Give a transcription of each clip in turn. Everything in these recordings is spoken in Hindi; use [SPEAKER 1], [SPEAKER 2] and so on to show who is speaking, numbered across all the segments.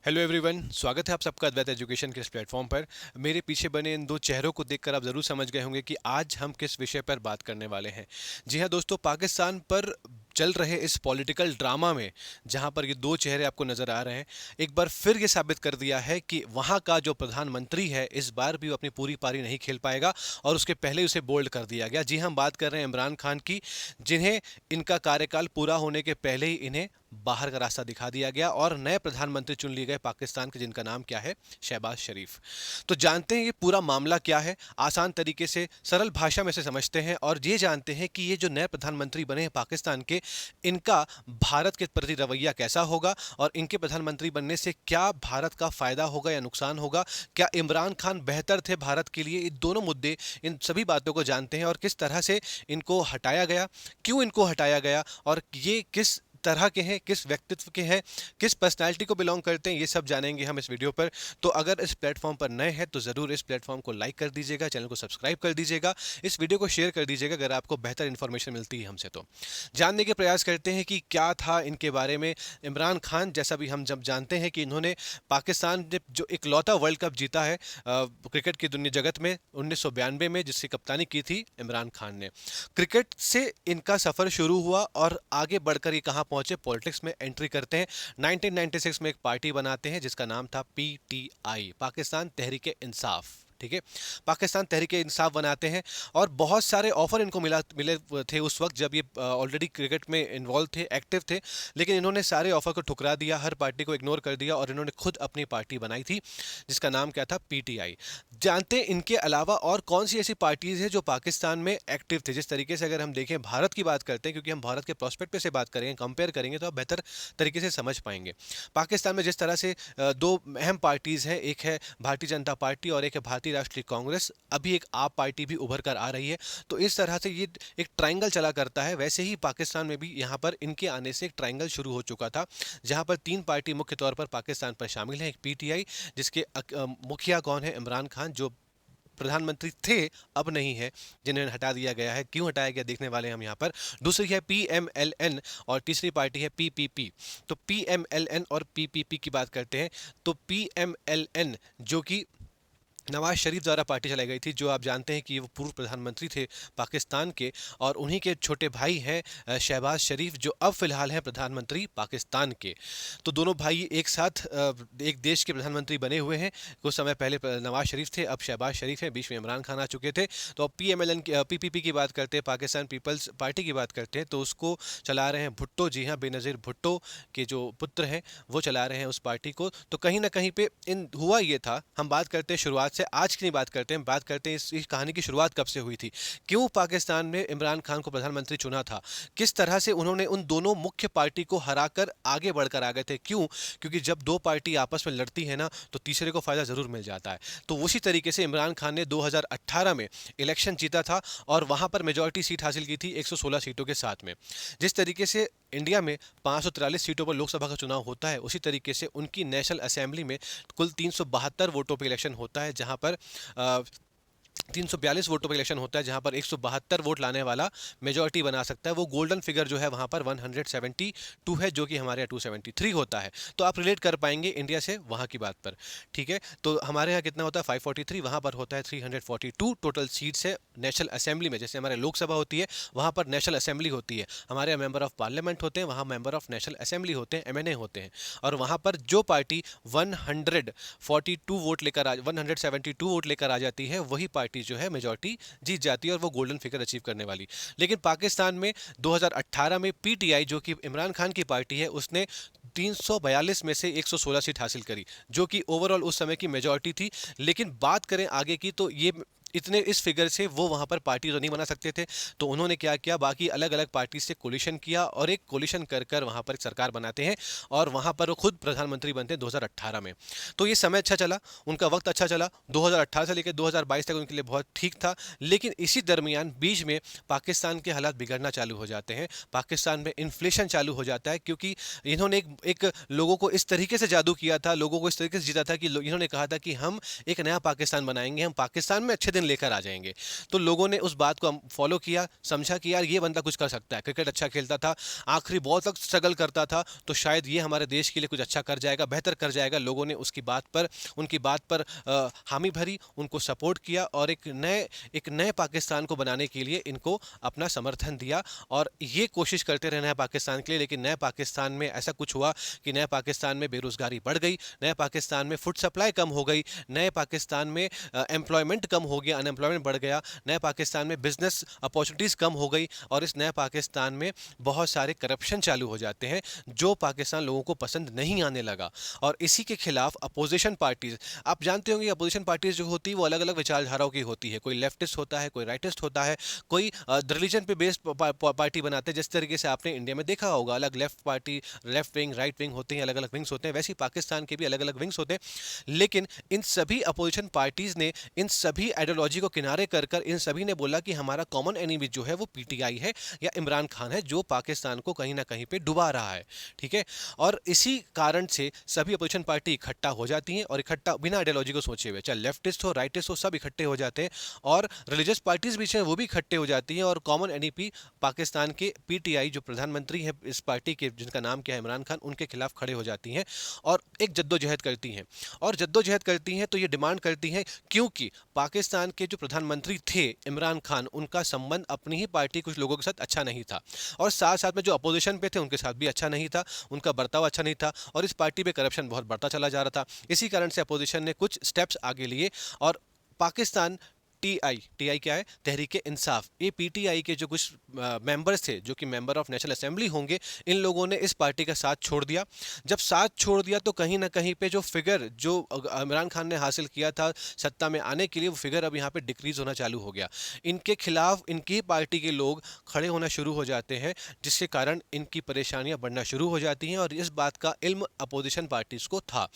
[SPEAKER 1] हेलो एवरीवन, स्वागत है आप सबका अद्वैत एजुकेशन के इस प्लेटफॉर्म पर। मेरे पीछे बने इन दो चेहरों को देखकर आप ज़रूर समझ गए होंगे कि आज हम किस विषय पर बात करने वाले हैं। जी हाँ दोस्तों, पाकिस्तान पर चल रहे इस पॉलिटिकल ड्रामा में जहां पर ये दो चेहरे आपको नज़र आ रहे हैं, एक बार फिर ये साबित कर दिया है कि वहां का जो प्रधानमंत्री है इस बार भी वो अपनी पूरी पारी नहीं खेल पाएगा। और उसके पहले ही उसे बोल्ड कर दिया गया। जी, हम बात कर रहे हैं इमरान खान की, जिन्हें इनका कार्यकाल पूरा होने के पहले ही इन्हें बाहर का रास्ता दिखा दिया गया और नए प्रधानमंत्री चुन लिए गए पाकिस्तान के, जिनका नाम क्या है? शहबाज शरीफ। तो जानते हैं ये पूरा मामला क्या है, आसान तरीके से सरल भाषा में से समझते हैं और ये जानते हैं कि ये जो नए प्रधानमंत्री बने हैं पाकिस्तान के, इनका भारत के प्रति रवैया कैसा होगा और इनके प्रधानमंत्री बनने से क्या भारत का फायदा होगा या नुकसान होगा। क्या इमरान खान बेहतर थे भारत के लिए? ये दोनों मुद्दे, इन सभी बातों को जानते हैं और किस तरह से इनको हटाया गया, क्यों इनको हटाया गया और ये किस तरह के हैं, किस व्यक्तित्व के हैं, किस पर्सनालिटी को बिलोंग करते हैं, ये सब जानेंगे हम इस वीडियो पर। तो अगर इस प्लेटफॉर्म पर नए हैं तो ज़रूर इस प्लेटफॉर्म को लाइक कर दीजिएगा, चैनल को सब्सक्राइब कर दीजिएगा, इस वीडियो को शेयर कर दीजिएगा अगर आपको बेहतर इन्फॉर्मेशन मिलती है हमसे। तो जानने के प्रयास करते हैं कि क्या था इनके बारे में। इमरान खान, जैसा भी हम जब जानते हैं कि इन्होंने पाकिस्तान ने जो इकलौता वर्ल्ड कप जीता है क्रिकेट की दुनिया जगत में 1992 में, जिसकी कप्तानी की थी इमरान खान ने। क्रिकेट से इनका सफ़र शुरू हुआ और आगे बढ़कर ये कहाँ पहुंचे, पॉलिटिक्स में एंट्री करते हैं। 1996 में एक पार्टी बनाते हैं जिसका नाम था पीटीआई, पाकिस्तान तहरीक इंसाफ। ठीक है, पाकिस्तान तहरीक इंसाफ बनाते हैं और बहुत सारे ऑफर इनको मिले थे उस वक्त जब ये ऑलरेडी क्रिकेट में इन्वॉल्व थे, एक्टिव थे। लेकिन इन्होंने सारे ऑफर को ठुकरा दिया, हर पार्टी को इग्नोर कर दिया और इन्होंने खुद अपनी पार्टी बनाई थी जिसका नाम क्या था? पीटीआई। जानते हैं इनके अलावा और कौन सी ऐसी पार्टीज है जो पाकिस्तान में एक्टिव थे? जिस तरीके से अगर हम देखें, भारत की बात करते हैं क्योंकि हम भारत के प्रोस्पेक्ट से बात करेंगे, कंपेयर करेंगे तो आप बेहतर तरीके से समझ पाएंगे। पाकिस्तान में जिस तरह से दो अहम पार्टीज हैं, एक है भारतीय जनता पार्टी और एक है भारतीय राष्ट्रीय कांग्रेस, अभी एक आप पार्टी भी उभर कर आ रही है। तो इस तरह से ये एक ट्रायंगल चला करता है। वैसे ही पाकिस्तान में भी यहाँ पर इनके आने से एक ट्रायंगल शुरू हो चुका था जहाँ पर तीन पार्टी मुख्य तौर पर पाकिस्तान पर शामिल है। एक पीटीआई, जिसके मुखिया कौन है? इमरान खान, जो प्रधानमंत्री थे, अब नहीं है, जिन्हें हटा दिया गया है। क्यों हटाया गया देखने वाले हैं हम यहाँ पर। दूसरी है पीएमएलएन और तीसरी पार्टी है पीपीपी। तो पीएमएलएन और पीपीपी की बात करते हैं तो पीएमएलएन, जो कि नवाज शरीफ द्वारा पार्टी चलाई गई थी, जो आप जानते हैं कि वो पूर्व प्रधानमंत्री थे पाकिस्तान के और उन्हीं के छोटे भाई हैं शहबाज शरीफ, जो अब फिलहाल हैं प्रधानमंत्री पाकिस्तान के। तो दोनों भाई एक साथ एक देश के प्रधानमंत्री बने हुए हैं। कुछ समय पहले नवाज शरीफ थे, अब शहबाज शरीफ हैं, बीच में इमरान खान आ चुके थे। तो अब पीएमएलएन की पीपीपी की बात करते हैं, पाकिस्तान पीपल्स पार्टी की बात करते हैं, तो उसको चला रहे हैं भुट्टो। जी हाँ, बेनज़ीर भुट्टो के जो पुत्र हैं वो चला रहे हैं उस पार्टी को। तो कहीं ना कहीं पे इन हुआ ये था। हम बात करते हैं शुरुआत से, आज की नहीं बात करते हैं, बात करते हैं इस कहानी की शुरुआत कब से हुई थी, क्यों पाकिस्तान में इमरान खान को प्रधानमंत्री चुना था, किस तरह से उन्होंने उन दोनों मुख्य पार्टी को हराकर आगे बढ़कर आ गए थे। क्यों? क्योंकि जब दो पार्टी आपस में लड़ती है ना, तो तीसरे को फायदा जरूर मिल जाता है। तो उसी तरीके से इमरान खान ने 2018 में इलेक्शन जीता था और वहां पर मेजॉरिटी सीट हासिल की थी 116 सीटों के साथ में। जिस तरीके से इंडिया में 543 सीटों पर लोकसभा का चुनाव होता है, उसी तरीके से उनकी नेशनल असेंबली में कुल 372 वोटों पर इलेक्शन होता है, जहां पर 342 वोटों पर इलेक्शन होता है, जहां पर 172 वोट लाने वाला मेजॉरिटी बना सकता है। वो गोल्डन फिगर जो है वहां पर 172 है, जो कि हमारे यहाँ 273 होता है। तो आप रिलेट कर पाएंगे इंडिया से वहां की बात पर। ठीक है, तो हमारे यहाँ कितना होता है? 543, वहां पर होता है 342 टोटल सीट्स है नेशनल असेंबली में। जैसे हमारे लोकसभा होती है, वहां पर नेशनल असेंबली होती है, हमारे यहाँ मेंबर ऑफ पार्लियामेंट होते हैं, वहां मेंबर ऑफ नेशनल असेंबली होते हैं, एमएनए होते हैं। और वहां पर जो पार्टी 142 वोट लेकर 172 वोट लेकर आ जाती है, वही पार्टी जो है मेजॉरिटी जीत जाती है और वो गोल्डन फिगर अचीव करने वाली। लेकिन पाकिस्तान में 2018 में पीटीआई, जो कि इमरान खान की पार्टी है, उसने 342 में से 116 सीट हासिल करी, जो कि ओवरऑल उस समय की मेजॉरिटी थी। लेकिन बात करें आगे की, तो ये इतने इस फिगर से वो वहां पर पार्टी तो नहीं बना सकते थे। तो उन्होंने क्या किया, बाकी अलग अलग पार्टी से कोलिशन किया और एक कोलिशन कर कर वहां पर एक सरकार बनाते हैं और वहां पर वो खुद प्रधानमंत्री बनते हैं 2018 में। तो ये समय अच्छा चला, उनका वक्त अच्छा चला, 2018 से लेकर 2022 तक उनके लिए बहुत ठीक था। लेकिन इसी दरमियान बीच में पाकिस्तान के हालात बिगड़ना चालू हो जाते हैं, पाकिस्तान में इन्फ्लेशन चालू हो जाता है, क्योंकि इन्होंने एक लोगों को इस तरीके से जादू किया था, लोगों को इस तरीके से जीता था कि इन्होंने कहा था कि हम एक नया पाकिस्तान बनाएंगे, हम पाकिस्तान में अच्छे दिन एक्शन लेकर आ जाएंगे। तो लोगों ने उस बात को फॉलो किया, समझा कि यार ये बंदा कुछ कर सकता है, क्रिकेट अच्छा खेलता था, आखिरी बॉल तक स्ट्रगल करता था, तो शायद ये हमारे देश के लिए कुछ अच्छा कर जाएगा, बेहतर कर जाएगा। लोगों ने उसकी बात पर, उनकी बात पर हामी भरी, उनको सपोर्ट किया और एक नए पाकिस्तान को बनाने के लिए इनको अपना समर्थन दिया। और ये कोशिश करते रहे नए पाकिस्तान के लिए, लेकिन नए पाकिस्तान में ऐसा कुछ हुआ कि नए पाकिस्तान में बेरोजगारी बढ़ गई, नए पाकिस्तान में फूड सप्लाई कम हो गई, नए पाकिस्तान में एम्प्लॉयमेंट कम हो गया, अनएम्प्लॉयमेंट बढ़ गया, नए पाकिस्तान में बिजनेस अपॉर्चुनिटीज़ कम हो गई और इस नए पाकिस्तान में बहुत सारे करप्शन चालू हो जाते हैं जो पाकिस्तान लोगों को पसंद नहीं आने लगा। और इसी के खिलाफ अपोजिशन पार्टीज, आप जानते होंगे अपोजिशन पार्टीज जो होती है वो अलग अलग विचारधाराओं की होती है, कोई लेफ्टिस्ट होता है, कोई राइटिस्ट होता है, कोई रिलीजन पे बेस्ड पार्टी बनाते हैं। जिस तरीके से आपने इंडिया में देखा होगा अलग left party, left wing, right wing होते हैं, अलग अलग विंग्स होते हैं, वैसे ही पाकिस्तान के भी अलग अलग विंग्स होते हैं। लेकिन इन सभी अपोजिशन पार्टीज ने इन सभी आइडियोलॉजी को किनारे कर कर इन सभी ने बोला कि हमारा कॉमन एनिमी जो है वो पीटीआई है या इमरान खान है, जो पाकिस्तान को कहीं ना कहीं पे डुबा रहा है। ठीक है, और इसी कारण से सभी अपोजिशन पार्टी इकट्ठा हो जाती हैं और इकट्ठा बिना आइडियोलॉजी को सोचे हुए, चाहे लेफ्टिस्ट हो राइटिस्ट हो, सब इकट्ठे हो जाते हैं और रिलीजियस पार्टीज भी हैं वो भी इकट्ठे हो जाती हैं और कॉमन एनईपी पाकिस्तान के पीटीआई जो प्रधानमंत्री हैं इस पार्टी के, जिनका नाम क्या है इमरान खान, उनके खिलाफ खड़े हो जाती हैं और एक जद्दोजहद करती हैं। और जद्दोजहद करती हैं तो ये डिमांड करती हैं, क्योंकि पाकिस्तान के जो प्रधानमंत्री थे इमरान खान, उनका संबंध अपनी ही पार्टी कुछ लोगों के साथ अच्छा नहीं था और साथ साथ में जो अपोजिशन पे थे उनके साथ भी अच्छा नहीं था, उनका बर्ताव अच्छा नहीं था और इस पार्टी में करप्शन बहुत बढ़ता चला जा रहा था। इसी कारण से अपोजिशन ने कुछ स्टेप्स आगे लिए और पाकिस्तान टीआई, टीआई क्या है, तहरीक इंसाफ, ये पीटीआई के जो कुछ मेंबर्स थे जो कि मेंबर ऑफ नेशनल असेंबली होंगे, इन लोगों ने इस पार्टी का साथ छोड़ दिया। जब साथ छोड़ दिया तो कहीं ना कहीं पे जो फिगर जो इमरान खान ने हासिल किया था सत्ता में आने के लिए, वो फिगर अब यहाँ पे डिक्रीज होना चालू हो गया। इनके खिलाफ इनकी पार्टी के लोग खड़े होना शुरू हो जाते हैं, जिसके कारण इनकी परेशानियां बढ़ना शुरू हो जाती हैं और इस बात का इल्म अपोजिशन पार्टीज को था,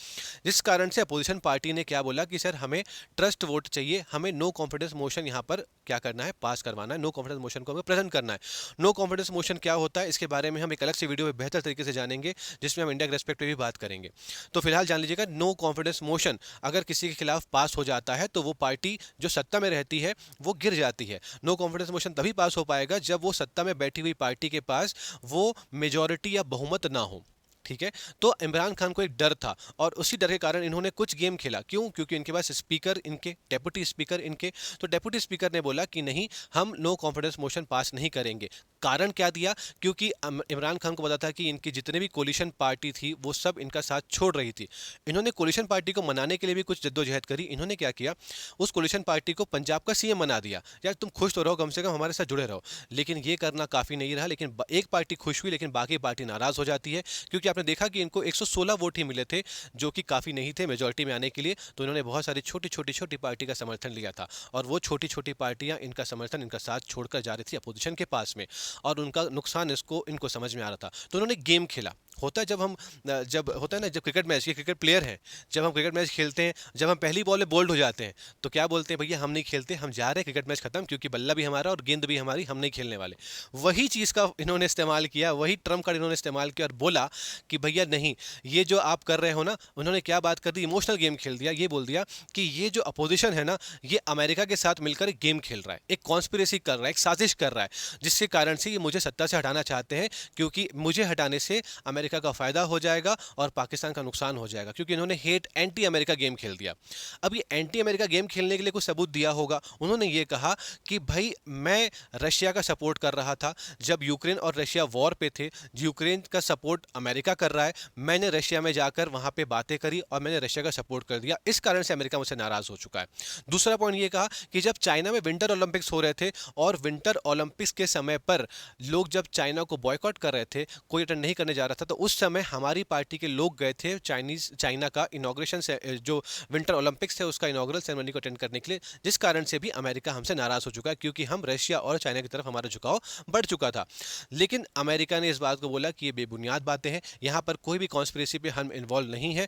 [SPEAKER 1] जिस कारण से अपोजिशन पार्टी ने क्या बोला कि सर हमें ट्रस्ट वोट चाहिए, हमें नो कॉन्फिडेंस मोशन यहाँ पर क्या करना है, पास करवाना है, नो कॉन्फिडेंस मोशन को हमें प्रेजेंट करना है। नो कॉन्फिडेंस मोशन क्या होता है इसके बारे में हम एक अलग से वीडियो में बेहतर तरीके से जानेंगे, जिसमें हम इंडिया के रेस्पेक्ट पे भी बात करेंगे। तो फिलहाल जान लीजिएगा, नो कॉन्फिडेंस मोशन अगर किसी के खिलाफ पास हो जाता है तो वो पार्टी जो सत्ता में रहती है वो गिर जाती है। नो कॉन्फिडेंस मोशन तभी पास हो पाएगा जब वो सत्ता में बैठी हुई पार्टी के पास वो मेजॉरिटी या बहुमत ना हो। ठीक है, तो इमरान खान को एक डर था और उसी डर के कारण इन्होंने कुछ गेम खेला। क्यों? क्योंकि इनके पास स्पीकर, इनके डेप्यूटी स्पीकर इनके, तो डेप्यूटी स्पीकर ने बोला कि नहीं, हम नो कॉन्फिडेंस मोशन पास नहीं करेंगे। कारण क्या दिया? क्योंकि इमरान खान को पता था कि इनकी जितने भी कोलिशन पार्टी थी वो सब इनका साथ छोड़ रही थी। इन्होंने कोलिशन पार्टी को मनाने के लिए भी कुछ जद्दोजहद करी। इन्होंने क्या किया, उस कोलिशन पार्टी को पंजाब का सीएम बना दिया। यार तुम खुश तो रहो, कम से कम हमारे साथ जुड़े रहो। लेकिन ये करना काफ़ी नहीं रहा, लेकिन एक पार्टी खुश हुई लेकिन बाकी पार्टी नाराज़ हो जाती है, क्योंकि आपने देखा कि इनको 116 वोट ही मिले थे जो कि काफ़ी नहीं थे मेजॉरिटी में आने के लिए। तो इन्होंने बहुत सारी छोटी पार्टी का समर्थन लिया था और वो छोटी पार्टियां इनका समर्थन, इनका साथ छोड़कर जा रही थी अपोजिशन के पास में और उनका नुकसान इनको समझ में आ रहा था। तो उन्होंने गेम खेला। होता है जब होता है ना, जब क्रिकेट मैच, ये क्रिकेट प्लेयर हैं, जब हम क्रिकेट मैच खेलते हैं, जब हम पहली बॉल में बोल्ड हो जाते हैं तो क्या बोलते हैं, भैया हम नहीं खेलते, हम जा रहे हैं, क्रिकेट मैच खत्म, क्योंकि बल्ला भी हमारा और गेंद भी हमारी, हम नहीं खेलने वाले। वही चीज़ का इन्होंने इस्तेमाल किया, वही ट्रम्प कार्ड इन्होंने इस्तेमाल किया और बोला कि भैया नहीं, ये जो आप कर रहे हो ना, उन्होंने क्या बात कर दी, इमोशनल गेम खेल दिया। ये बोल दिया कि ये जो अपोजिशन है ना, ये अमेरिका के साथ मिलकर एक गेम खेल रहा है, एक कॉन्स्पिरेसी कर रहा है, एक साजिश कर रहा है, जिसके कारण से ये मुझे सत्ता से हटाना चाहते हैं, क्योंकि मुझे हटाने से अमेरिका का फायदा हो जाएगा और पाकिस्तान का नुकसान हो जाएगा, क्योंकि इन्होंने हेट एंटी अमेरिका गेम खेल दिया। अब ये एंटी अमेरिका गेम खेलने के लिए कुछ सबूत दिया होगा। उन्होंने ये कहा कि भाई मैं रशिया का सपोर्ट कर रहा था जब यूक्रेन और रशिया वॉर पे थे, यूक्रेन का सपोर्ट अमेरिका कर रहा है, मैंने रशिया में जाकर वहां पे बातें करी और मैंने रशिया का सपोर्ट कर दिया, इस कारण से अमेरिका मुझसे नाराज हो चुका है। दूसरा पॉइंट ये कहा कि जब चाइना में विंटर ओलंपिक्स हो रहे थे और विंटर ओलंपिक्स के समय पर लोग जब चाइना को बॉयकॉट कर रहे थे, कोई अटेंड नहीं करने जा रहा था, तो उस समय हमारी पार्टी के लोग गए थे चाइना का इनॉग्रेशन से, जो विंटर ओलंपिक्स थे उसका इनॉग्रल सेरेमनी को अटेंड करने के लिए, जिस कारण से भी अमेरिका हमसे नाराज हो चुका है, क्योंकि हम रशिया और चाइना की तरफ हमारा झुकाव बढ़ चुका था। लेकिन अमेरिका ने इस बात को बोला कि ये बेबुनियाद बातें हैं, यहां पर कोई भी कॉन्स्पिरेसी पे हम इन्वॉल्व नहीं है,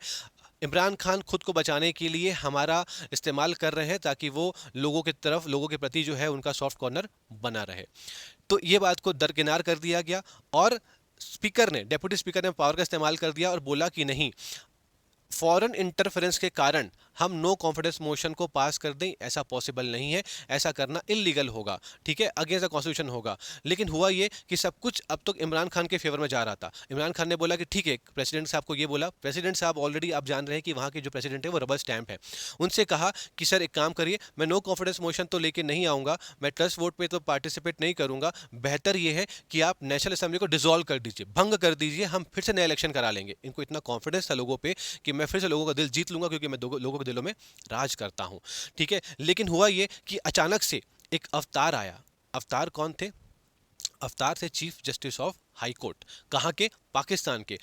[SPEAKER 1] इमरान खान खुद को बचाने के लिए हमारा इस्तेमाल कर रहे हैं ताकि वो लोगों की तरफ, लोगों के प्रति जो है उनका सॉफ्ट कॉर्नर बना रहे। तो ये बात को दरकिनार कर दिया गया और स्पीकर ने, डेप्यूटी स्पीकर ने पावर का इस्तेमाल कर दिया और बोला कि नहीं, फॉरेन इंटरफेरेंस के कारण हम नो कॉन्फिडेंस मोशन को पास कर दें, ऐसा पॉसिबल नहीं है, ऐसा करना इलीगल होगा, ठीक है, अगेंस्ट द कॉन्स्टिट्यूशन होगा। लेकिन हुआ ये कि सब कुछ अब तक इमरान खान के फेवर में जा रहा था। इमरान खान ने बोला कि ठीक है, प्रेसिडेंट साहब को ये बोला, प्रेसिडेंट साहब ऑलरेडी आप जान रहे हैं कि वहाँ के जो प्रेसिडेंट है वो रबर स्टैंप है। उनसे कहा कि सर एक काम करिए, मैं नो कॉन्फिडेंस मोशन तो लेके नहीं आऊँगा, मैं ट्रस्ट वोट पे तो पार्टिसिपेट नहीं करूँगा, बेहतर ये है कि आप नेशनल असेंबली को डिसॉल्व कर दीजिए, भंग कर दीजिए, हम फिर से नया इलेक्शन करा लेंगे। इनको इतना कॉन्फिडेंस था लोगों पे कि मैं फिर से लोगों का दिल जीत लूंगा क्योंकि मैं लोगों के दिलों में राज करता हूं, ठीक है। लेकिन हुआ ये कि अचानक से एक अवतार आया। अवतार कौन थे? अवतार थे chief justice of high court. कहाँ के? पाकिस्तान के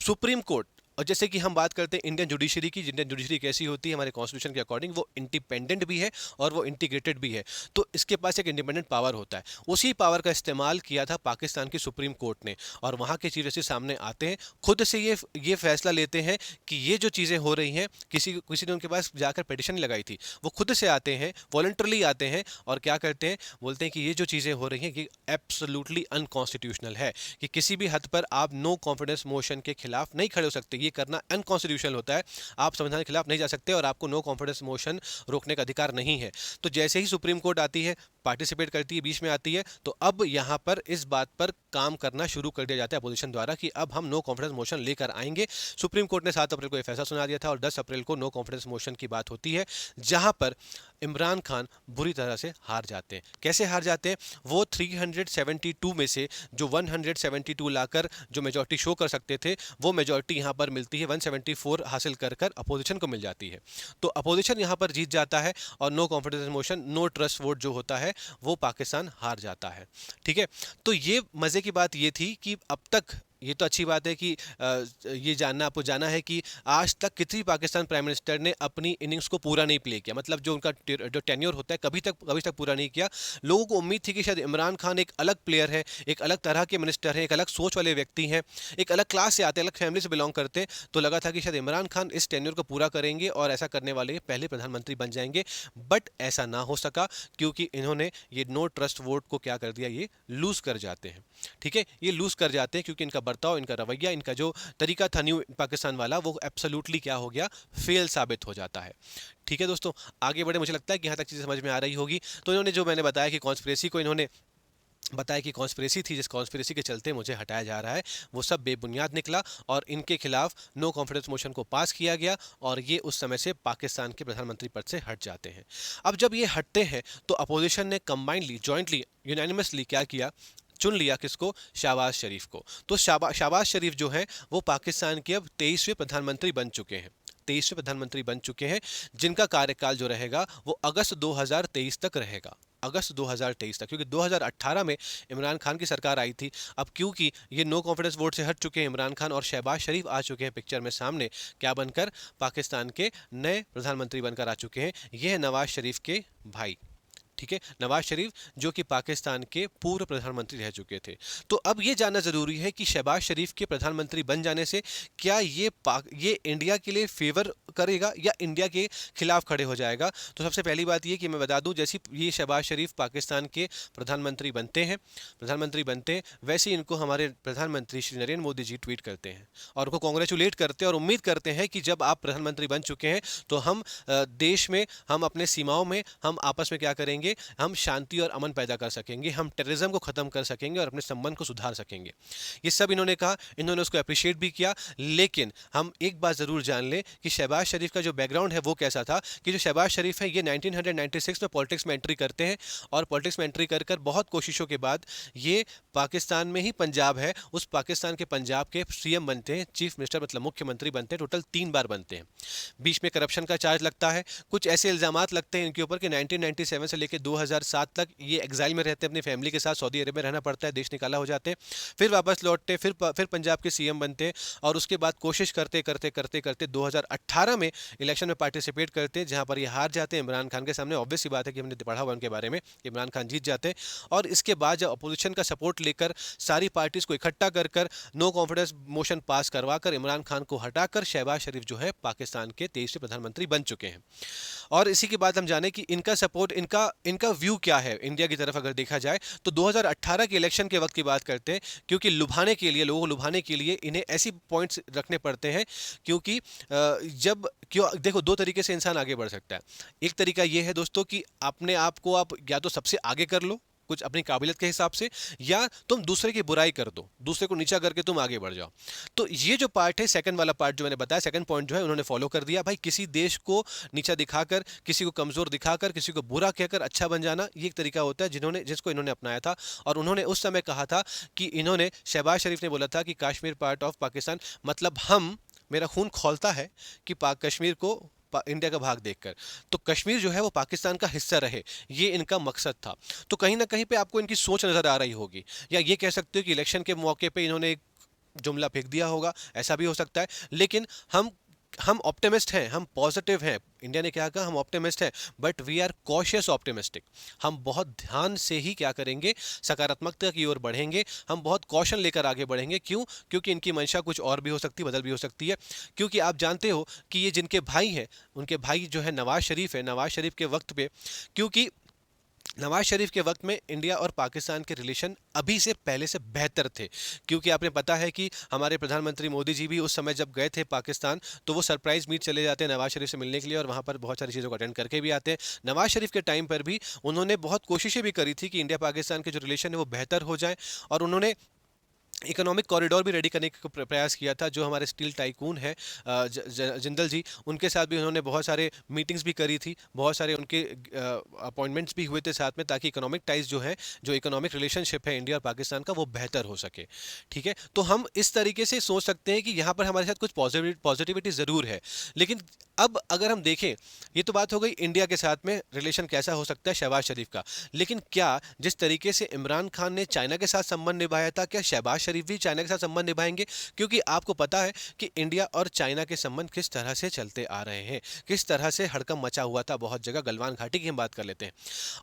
[SPEAKER 1] सुप्रीम कोर्ट। और जैसे कि हम बात करते हैं इंडियन जुडिशरी की, इंडियन जुडिशरी कैसी होती है हमारे कॉन्स्टिट्यूशन के अकॉर्डिंग, वो इंडिपेंडेंट भी है और वो इंटीग्रेटेड भी है, तो इसके पास एक इंडिपेंडेंट पावर होता है। उसी पावर का इस्तेमाल किया था पाकिस्तान की सुप्रीम कोर्ट ने, और वहाँ के चीफ जस्टिस सामने आते हैं, खुद से ये फैसला लेते हैं कि ये जो चीज़ें हो रही हैं, किसी ने उनके पास जाकर पिटिशन लगाई थी, वो खुद से आते हैं, वॉलंटरली आते हैं और क्या करते हैं, बोलते हैं कि ये जो चीज़ें हो रही हैं ये एब्सोल्युटली अनकॉन्स्टिट्यूशनल है, कि किसी भी हद पर आप नो कॉन्फिडेंस मोशन के खिलाफ नहीं खड़े हो सकते, ये करना अनकॉन्स्टिट्यूशनल होता है, आप संविधान के खिलाफ नहीं जा सकते और आपको नो कॉन्फिडेंस मोशन रोकने का अधिकार नहीं है। तो जैसे ही सुप्रीम कोर्ट आती है, पार्टिसिपेट करती है, बीच में आती है, तो अब यहाँ पर इस बात पर काम करना शुरू कर दिया जाता है अपोजिशन द्वारा कि अब हम नो कॉन्फिडेंस मोशन लेकर आएंगे। सुप्रीम कोर्ट ने 7 अप्रैल को यह फैसला सुना दिया था और 10 अप्रैल को नो कॉन्फिडेंस मोशन की बात होती है, जहां पर इमरान खान बुरी तरह से हार जाते हैं। कैसे हार जाते हैं? वो 372 में से जो 172 लाकर जो मेजॉरिटी शो कर सकते थे, वो मेजॉरिटी यहाँ पर मिलती है 174 हासिल कर कर अपोजिशन को मिल जाती है। तो अपोजिशन यहाँ पर जीत जाता है और no confidence motion, no trust vote जो होता है वो पाकिस्तान हार जाता है, ठीक है। तो ये मज़े की बात ये थी कि अब तक ये तो अच्छी बात है कि ये जानना आपको जाना है कि आज तक कितनी पाकिस्तान प्राइम मिनिस्टर ने अपनी इनिंग्स को पूरा नहीं प्ले किया, मतलब जो उनका जो टेन्योर होता है कभी तक पूरा नहीं किया। लोगों को उम्मीद थी कि शायद इमरान खान एक अलग प्लेयर है, एक अलग तरह के मिनिस्टर हैं, एक अलग सोच वाले व्यक्ति हैं, एक अलग क्लास से आते हैं, अलग फैमिली से बिलोंग करते हैं, तो लगा था कि शायद इमरान खान इस टेन्योर को पूरा करेंगे और ऐसा करने वाले पहले प्रधानमंत्री बन जाएंगे। बट ऐसा ना हो सका क्योंकि इन्होंने ये नो ट्रस्ट वोट को क्या कर दिया, ये लूज कर जाते हैं, ठीक है। ये लूज कर जाते हैं क्योंकि इनका बर्ताव, इनका रवैया, इनका जो तरीका था न्यू पाकिस्तान वाला, वो एब्सोल्युटली क्या हो गया, फेल साबित हो जाता है, ठीक है। दोस्तों आगे बढ़े, मुझे लगता है कि यहाँ तक चीज़ें समझ में आ रही होगी। तो इन्होंने जो मैंने बताया कि कॉन्स्पिरेसी को इन्होंने बताया कि कॉन्स्पिरेसी थी, जिस कॉन्स्पिरेसी के चलते मुझे हटाया जा रहा है, वो सब बेबुनियाद निकला और इनके खिलाफ नो कॉन्फिडेंस मोशन को पास किया गया और ये उस समय से पाकिस्तान के प्रधानमंत्री पद से हट जाते हैं। अब जब ये हटते हैं तो अपोजिशन ने कंबाइंडली, जॉइंटली, यूनानिमसली क्या किया, चुन लिया किसको, शहबाज शरीफ को। तो शहबाज शरीफ जो है वो पाकिस्तान के अब 23वें प्रधानमंत्री बन चुके हैं, 23वें प्रधानमंत्री बन चुके हैं, जिनका कार्यकाल जो रहेगा वो अगस्त 2023 तक रहेगा, अगस्त 2023 तक, क्योंकि 2018 में इमरान खान की सरकार आई थी। अब क्योंकि ये नो कॉन्फिडेंस वोट से हट चुके हैं इमरान खान और शहबाज शरीफ आ चुके हैं पिक्चर में सामने, क्या बनकर, पाकिस्तान के नए प्रधानमंत्री बनकर आ चुके हैं। ये है नवाज शरीफ के भाई, ठीक है, नवाज शरीफ जो कि पाकिस्तान के पूर्व प्रधानमंत्री रह चुके थे। तो अब ये जानना ज़रूरी है कि शहबाज शरीफ के प्रधानमंत्री बन जाने से क्या ये इंडिया के लिए फेवर करेगा या इंडिया के खिलाफ खड़े हो जाएगा। तो सबसे पहली बात ये कि मैं बता दूं, जैसे ये शहबाज शरीफ पाकिस्तान के प्रधानमंत्री बनते हैं, वैसे इनको हमारे प्रधानमंत्री श्री नरेंद्र मोदी जी ट्वीट करते हैं और उनको कॉन्ग्रेचुलेट करते हैं और उम्मीद करते हैं कि जब आप प्रधानमंत्री बन चुके हैं तो हम देश में, हम अपने सीमाओं में, हम आपस में क्या करेंगे, हम शांति और अमन पैदा कर सकेंगे, हम टेररिज्म को खत्म कर सकेंगे और अपने संबंध को सुधार सकेंगे। ये सब इन्होंने कहा, इन्होंने उसको अप्रिशिएट भी किया। लेकिन हम एक बात जरूर जान लें कि शहबाज शरीफ का जो बैकग्राउंड है वो कैसा था, कि जो शहबाज शरीफ है ये 1996 में पॉलिटिक्स में एंट्री करते हैं और पॉलिटिक्स में एंट्री कर बहुत कोशिशों के बाद ये पाकिस्तान में ही पंजाब है, उस पाकिस्तान के पंजाब के सीएम बनते हैं, चीफ मिनिस्टर मतलब मुख्यमंत्री बनते हैं, टोटल 3 बार बनते हैं। बीच में करप्शन का चार्ज लगता है, कुछ ऐसे इल्जामात लगते हैं इनके ऊपर कि 1997 से लेकर 2007 तक ये एग्जाइल में रहते हैं, अपनी फैमिली के साथ सऊदी अरब में रहना पड़ता है, देश निकाला हो जाते हैं, फिर वापस लौटते, फिर पंजाब के सीएम बनते हैं और उसके बाद कोशिश करते करते करते करते 2018 में इलेक्शन में पार्टिसिपेट करते हैं, जहां पर ये हार जाते हैं इमरान खान के सामने। ऑब्वियस सी बात है कि हमने पढ़ा हुआ उनके बारे में, इमरान खान जीत जाते हैं और इसके बाद जब अपोजिशन का सपोर्ट लेकर सारी पार्टीज को इकट्ठा कर नो कॉन्फिडेंस मोशन पास करवाकर इमरान खान को हटाकर शहबाज शरीफ जो है पाकिस्तान के 23वें प्रधानमंत्री बन चुके हैं। और इसी के बाद हम जाने कि इनका सपोर्ट, इनका व्यू क्या है इंडिया की तरफ अगर देखा जाए, तो 2018 के इलेक्शन के वक्त की बात करते हैं, क्योंकि लुभाने के लिए, लोगों को लुभाने के लिए इन्हें ऐसी पॉइंट्स रखने पड़ते हैं, क्योंकि जब क्यों देखो, दो तरीके से इंसान आगे बढ़ सकता है। एक तरीका ये है दोस्तों कि अपने आप को आप या तो सबसे आगे कर लो कुछ अपनी काबिलियत के हिसाब से, या तुम दूसरे की बुराई कर दो, दूसरे को नीचा करके तुम आगे बढ़ जाओ। तो ये जो पार्ट है, सेकंड वाला पार्ट जो मैंने बताया, सेकंड पॉइंट जो है उन्होंने फॉलो कर दिया। भाई किसी देश को नीचा दिखाकर, किसी को कमजोर दिखाकर, किसी को बुरा कहकर अच्छा बन जाना, ये एक तरीका होता है जिसको इन्होंने अपनाया था। और उन्होंने उस समय कहा था कि इन्होंने, शहबाज शरीफ ने बोला था कि कश्मीर पार्ट ऑफ पाकिस्तान, मतलब हम, मेरा खून खौलता है कि पाक कश्मीर को इंडिया का भाग देखकर, तो कश्मीर जो है वो पाकिस्तान का हिस्सा रहे, ये इनका मकसद था। तो कहीं ना कहीं पे आपको इनकी सोच नजर आ रही होगी, या ये कह सकते हो कि इलेक्शन के मौके पे इन्होंने एक जुमला फेंक दिया होगा, ऐसा भी हो सकता है। लेकिन हम ऑप्टिमिस्ट हैं, हम पॉजिटिव हैं। इंडिया ने क्या कहा, हम ऑप्टिमिस्ट हैं, but we are cautious optimistic. हम बहुत ध्यान से ही क्या करेंगे, सकारात्मकता की ओर बढ़ेंगे, हम बहुत कौशन लेकर आगे बढ़ेंगे। क्यों? क्योंकि इनकी मंशा कुछ और भी हो सकती है, बदल भी हो सकती है। क्योंकि आप जानते हो कि ये जिनके भाई हैं, उनके भाई जो है नवाज शरीफ है, नवाज शरीफ के वक्त पे, क्योंकि नवाज शरीफ के वक्त में इंडिया और पाकिस्तान के रिलेशन अभी से पहले से बेहतर थे। क्योंकि आपने पता है कि हमारे प्रधानमंत्री मोदी जी भी उस समय जब गए थे पाकिस्तान, तो वो सरप्राइज मीट चले जाते हैं नवाज शरीफ से मिलने के लिए, और वहाँ पर बहुत सारी चीज़ों को अटेंड करके भी आते हैं। नवाज शरीफ के टाइम पर भी उन्होंने बहुत कोशिशें भी करी थी कि इंडिया पाकिस्तान के जो रिलेशन है वो बेहतर हो जाए, और उन्होंने इकोनॉमिक कॉरिडोर भी रेडी करने का प्रयास किया था। जो हमारे स्टील टाइकून है जिंदल जी, उनके साथ भी उन्होंने बहुत सारे मीटिंग्स भी करी थी, बहुत सारे उनके अपॉइंटमेंट्स भी हुए थे साथ में, ताकि इकोनॉमिक टाइज जो है, जो इकोनॉमिक रिलेशनशिप है इंडिया और पाकिस्तान का, वो बेहतर हो सके। ठीक है, तो हम इस तरीके से सोच सकते हैं कि यहाँ पर हमारे साथ कुछ पॉजिटिविटी ज़रूर है। लेकिन अब अगर हम देखें, ये तो बात हो गई इंडिया के साथ में रिलेशन कैसा हो सकता है शहबाज शरीफ का, लेकिन क्या जिस तरीके से इमरान खान ने चाइना के साथ संबंध निभाया था, क्या शहबाज शरीफ भी चाइना के साथ संबंध निभाएंगे? क्योंकि आपको पता है कि इंडिया और चाइना के संबंध किस तरह से चलते आ रहे हैं, किस तरह से हड़कंप मचा हुआ था बहुत जगह। गलवान घाटी की हम बात कर लेते हैं,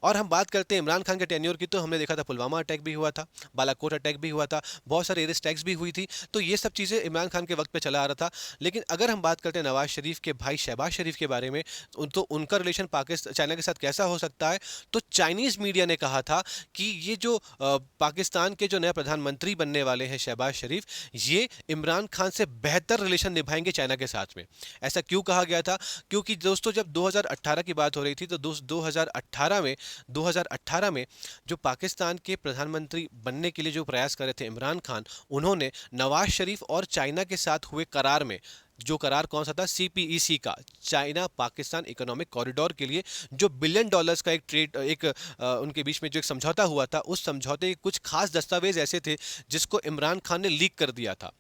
[SPEAKER 1] और हम बात करते हैं इमरान खान के टेन्योर की, तो हमने देखा था पुलवामा अटैक भी हुआ था, बालाकोट अटैक भी हुआ था, बहुत सारे एयर स्ट्राइक्स भी हुई थी। तो ये सब चीज़ें इमरान खान के वक्त पे चला आ रहा था। लेकिन अगर हम बात करते हैं नवाज शरीफ के भाई शहबाज शरीफ के बारे में, तो उनका रिलेशन पाकिस्तान चाइना के साथ कैसा हो सकता है? तो चाइनीज मीडिया ने कहा था कि ये जो पाकिस्तान के जो नए प्रधानमंत्री बनने वाले हैं शहबाज शरीफ, ये इमरान खान से बेहतर रिलेशन निभाएंगे चाइना के साथ में। ऐसा क्यों कहा गया था? क्योंकि दोस्तों जब 2018 की बात हो रही थी, तो 2018 में जो पाकिस्तान के प्रधानमंत्री बनने के लिए जो प्रयास कर रहे थे इमरान खान, उन्होंने नवाज शरीफ और चाइना के साथ हुए करार में, जो करार कौन सा था, सीपीईसी का, चाइना पाकिस्तान इकोनॉमिक कॉरिडोर के लिए, जो बिलियन डॉलर्स का एक ट्रेड, उनके बीच में जो एक समझौता हुआ था, उस समझौते के कुछ खास दस्तावेज ऐसे थे जिसको इमरान खान ने लीक कर दिया था।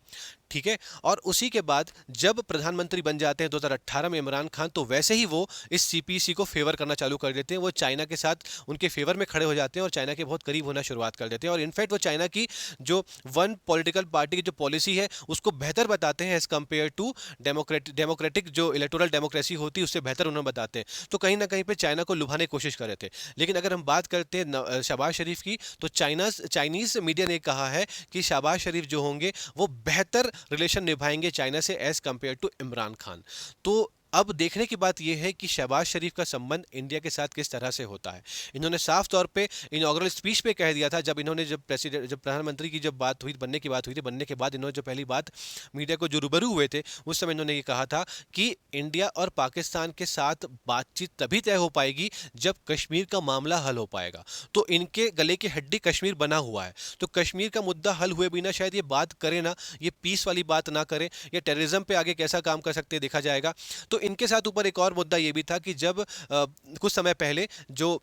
[SPEAKER 1] ठीक है, और उसी के बाद जब प्रधानमंत्री बन जाते हैं 2018 में इमरान खान, तो वैसे ही वो इस सीपीसी को फेवर करना चालू कर देते हैं। वो चाइना के साथ उनके फेवर में खड़े हो जाते हैं और चाइना के बहुत करीब होना शुरुआत कर देते हैं। और इनफैक्ट वो चाइना की जो वन पॉलिटिकल पार्टी की जो पॉलिसी है उसको बेहतर बताते हैं एज कम्पेयर टू डेमोक्रेटिक जो इलेक्टोरल डेमोक्रेसी होती है, उससे बेहतर उन्होंने बताते हैं। तो कहीं ना कहीं पे चाइना को लुभाने की कोशिश कर रहे थे। लेकिन अगर हम बात करते हैं शहबाज शरीफ की, तो चाइनीज मीडिया ने कहा है कि शहबाज शरीफ जो होंगे वो बेहतर रिलेशन निभाएंगे चाइना से as compare to Imran Khan. तो अब देखने की बात यह है कि शहबाज शरीफ का संबंध इंडिया के साथ किस तरह से होता है। इन्होंने साफ तौर पे इनॉग्रल स्पीच पे कह दिया था, जब इन्होंने जब प्रधानमंत्री की जब बात हुई, बनने की बात हुई थी, बनने के बाद इन्होंने जो पहली बात मीडिया को जो रूबरू हुए थे, उस समय इन्होंने ये कहा था कि इंडिया और पाकिस्तान के साथ बातचीत तभी तय हो पाएगी जब कश्मीर का मामला हल हो पाएगा। तो इनके गले की हड्डी कश्मीर बना हुआ है, तो कश्मीर का मुद्दा हल हुए बिना शायद ये बात करें ना, ये पीस वाली बात ना करें, या टेररिज्म पे आगे कैसा काम कर सकते हैं देखा जाएगा। तो इनके साथ ऊपर एक और मुद्दा ये भी था कि जब कुछ समय पहले जो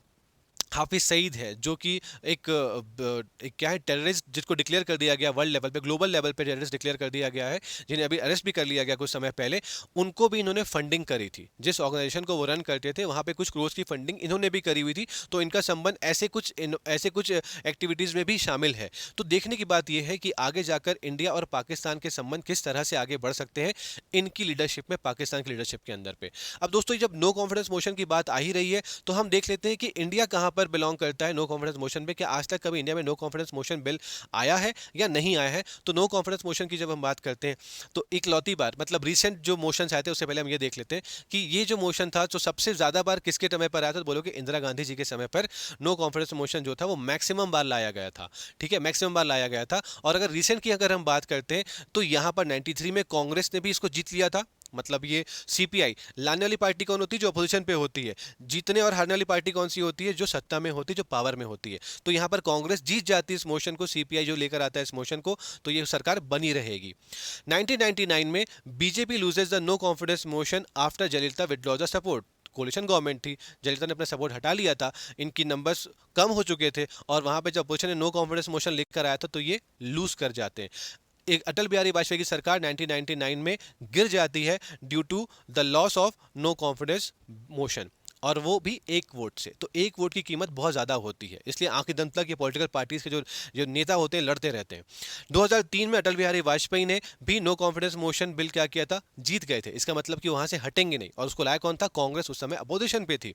[SPEAKER 1] हाफिज सईद है, जो कि एक क्या है, टेररिस्ट जिसको डिक्लेयर कर दिया गया वर्ल्ड लेवल पे, ग्लोबल लेवल पे टेररिस्ट डिक्लेयर कर दिया गया है, जिन्हें अभी अरेस्ट भी कर लिया गया कुछ समय पहले, उनको भी इन्होंने फंडिंग करी थी। जिस ऑर्गेनाइजेशन को वो रन करते थे वहाँ पे कुछ क्रोर्स की फंडिंग इन्होंने भी करी हुई थी। तो इनका संबंध ऐसे कुछ एक्टिविटीज़ में भी शामिल है। तो देखने की बात यह है कि आगे जाकर इंडिया और पाकिस्तान के संबंध किस तरह से आगे बढ़ सकते हैं इनकी लीडरशिप में, पाकिस्तान की लीडरशिप के अंदर पे। अब दोस्तों जब नो कॉन्फिडेंस मोशन की बात आ ही रही है, तो हम देख लेते हैं कि इंडिया कहाँ पर बिलोंग करता है नो कॉन्फिडेंस मोशन पे, कि आज तक कभी इंडिया में नो कॉन्फिडेंस मोशन बिल आया है या नहीं आया है। तो नो कॉन्फिडेंस मोशन की जब हम बात करते हैं तो इकलौती बार, मतलब रिसेंट जो मोशंस आए थे उससे पहले हम ये देख लेते हैं कि ये जो मोशन था जो सबसे ज्यादा बार किसके समय पर आया था, तो बोलो कि इंदिरा गांधी जी के समय पर नो कॉन्फिडेंस मोशन जो था वो मैक्सिमम बार लाया गया था। ठीक है, मैक्सिमम बार लाया गया था। और अगर रिसेंट की अगर हम बात करते हैं तो यहां पर 93 में कांग्रेस ने भी इसको जीत लिया था। मतलब ये सीपीआई लाने वाली पार्टी कौन होती है, जो अपोजिशन पे होती है। जीतने और हारने वाली पार्टी कौन सी होती है, जो सत्ता में होती है, जो पावर में होती है। तो यहां पर कांग्रेस जीत जाती है इस मोशन को, सीपीआई जो लेकर आता है इस मोशन को, तो ये सरकार बनी रहेगी। 1999 में BJP loses the no confidence motion after Jayalalithaa withdraw the support. Coalition government थी, जयललिता ने अपना सपोर्ट हटा लिया था, इनकी नंबर्स कम हो चुके थे, और वहां पे जब अपोजिशन ने नो कॉन्फिडेंस मोशन लेकर आया था तो ये लूज कर जाते हैं। एक अटल बिहारी वाजपेयी की सरकार 1999 में गिर जाती है due to the loss of no confidence motion, और वो भी एक वोट से। तो एक वोट की कीमत बहुत ज़्यादा होती है, इसलिए आखिरी दम तक ये पॉलिटिकल पार्टीज के जो जो नेता होते हैं लड़ते रहते हैं। 2003 में अटल बिहारी वाजपेयी ने भी नो कॉन्फिडेंस मोशन बिल क्या किया था, जीत गए थे। इसका मतलब कि वहां से हटेंगे नहीं, और उसको लाया कौन था, कांग्रेस उस समय अपोजिशन पे थी।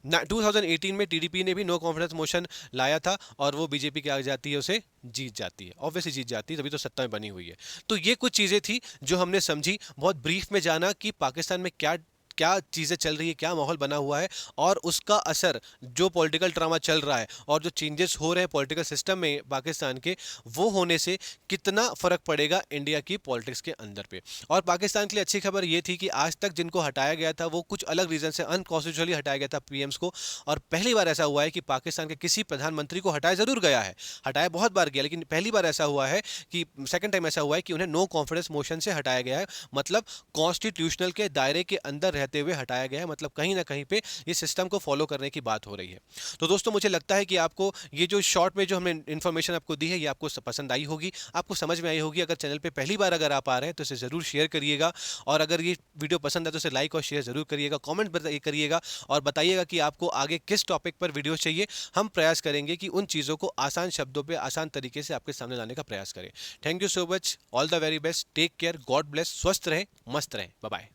[SPEAKER 1] 2018 में टीडीपी ने भी नो कॉन्फिडेंस मोशन लाया था, और वो बीजेपी के आगे जाती है, उसे जीत जाती है, ऑब्वियसली जीत जाती है, तभी तो सत्ता में बनी हुई है। तो ये कुछ चीज़ें थी जो हमने समझी, बहुत ब्रीफ में जाना कि पाकिस्तान में क्या क्या चीज़ें चल रही है, क्या माहौल बना हुआ है, और उसका असर जो पॉलिटिकल ड्रामा चल रहा है और जो चेंजेस हो रहे हैं पॉलिटिकल सिस्टम में पाकिस्तान के, वो होने से कितना फ़र्क पड़ेगा इंडिया की पॉलिटिक्स के अंदर पे। और पाकिस्तान के लिए अच्छी खबर ये थी कि आज तक जिनको हटाया गया था वो कुछ अलग रीज़न से अनकॉन्स्टिट्यूशनली हटाया गया था, पीएम्स को। और पहली बार ऐसा हुआ है कि पाकिस्तान के किसी प्रधानमंत्री को हटाया ज़रूर गया है, हटाया बहुत बार गया, लेकिन पहली बार ऐसा हुआ है कि सेकंड टाइम ऐसा हुआ है कि उन्हें नो कॉन्फिडेंस मोशन से हटाया गया है, मतलब कॉन्स्टिट्यूशनल के दायरे के अंदर रहते हुए हटाया गया है। मतलब कहीं ना कहीं पे ये सिस्टम को फॉलो करने की बात हो रही है। तो दोस्तों मुझे लगता है कि आपको ये जो शॉर्ट में जो हमने इन्फॉर्मेशन आपको दी है ये आपको पसंद आई होगी, आपको समझ में आई होगी। अगर चैनल पे पहली बार अगर आप आ रहे हैं तो इसे ज़रूर शेयर करिएगा, और अगर ये वीडियो पसंद है तो इसे लाइक और शेयर ज़रूर करिएगा, कमेंट करिएगा और बताइएगा कि आपको आगे किस टॉपिक पर वीडियो चाहिए। हम प्रयास करेंगे कि उन चीज़ों को आसान शब्दों पर आसान तरीके से आपके सामने लाने का प्रयास करें। Thank you so much, all the very best, take care, God bless, स्वस्थ रहें, मस्त रहें, बाय बाय।